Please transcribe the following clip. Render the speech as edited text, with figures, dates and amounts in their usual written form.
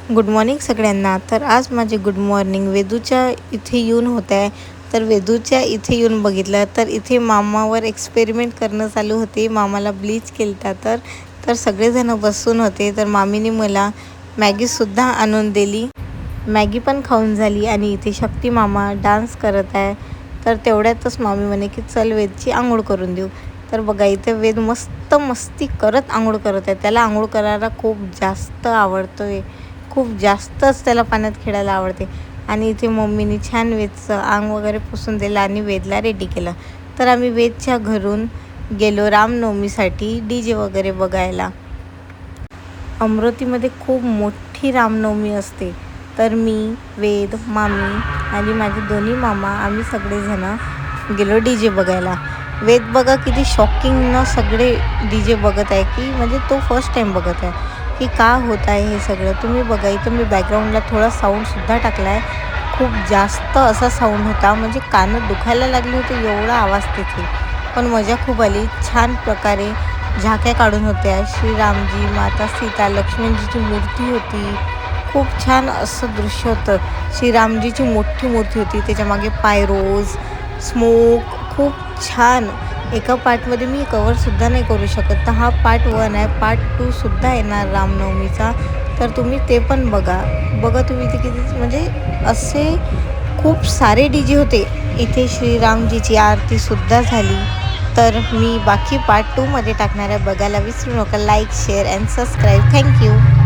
Good morning सगळ्यांना. तर आज माझे गुड मॉर्निंग वेदूच्या इथे येऊन होत आहे. तर वेदूच्या इथे येऊन बघितलं तर इथे मामावर एक्सपेरिमेंट करणं चालू होते. मामाला ब्लीच केलता तर सगळेजण बसून होते. तर मामीने मला मॅगीसुद्धा आणून दिली. मॅगी पण खाऊन झाली आणि इथे शक्ती मामा डान्स करत आहे. तर तेवढ्यातच मामी म्हणे की चल वेदची आंघोळ करून देऊ. तर बघा इथे वेद मस्त मस्ती करत आंघोळ करत आहे. त्याला आंघोळ करायला खूप जास्त आवडतो आहे. खूप जास्तच त्याला पाण्यात खेळायला आवडते. आणि इथे मम्मीने छान वेदचं अंग वगैरे पुसून दिलं आणि वेदला रेडी केलं. तर आम्ही वेदच्या घरून गेलो रामनवमीसाठी DJ वगैरे बघायला. अमरावतीमध्ये खूप मोठी रामनवमी असते. तर मी, वेद, मामी आणि माझे दोन्ही मामा आम्ही सगळेजणं गेलो DJ बघायला. वेद बघा किती शॉकिंगनं सगळे DJ बघत आहे की म्हणजे तो फर्स्ट टाईम बघत आहे की का होत आहे हे सगळं. तुम्ही बघा इथं मी बॅकग्राऊंडला थोडा साऊंडसुद्धा टाकला आहे. खूप जास्त असा साऊंड होता म्हणजे कानं दुखायला लागली होती एवढा आवाज तिथे. पण मजा खूप आली. छान प्रकारे झाक्या काढून होत्या. श्रीरामजी, माता सीता, लक्ष्मणजीची मूर्ती होती. खूप छान असं दृश्य होतं. श्रीरामजीची मोठी मूर्ती होती. त्याच्यामागे पायरोज, स्मोक खूप छान. एका पार्टमध्ये मी कव्हरसुद्धा नाही करू शकत. तर हा पार्ट 1 आहे. पार्ट 2सुद्धा येणार रामनवमीचा. तर तुम्ही ते पण बघा. तुम्ही ते किती म्हणजे असे खूप सारे DJ होते. इथे श्रीरामजीची आरतीसुद्धा झाली. तर मी बाकी पार्ट 2मध्ये टाकणार आहे. बघायला विसरू नका. Like, share and subscribe. Thank you.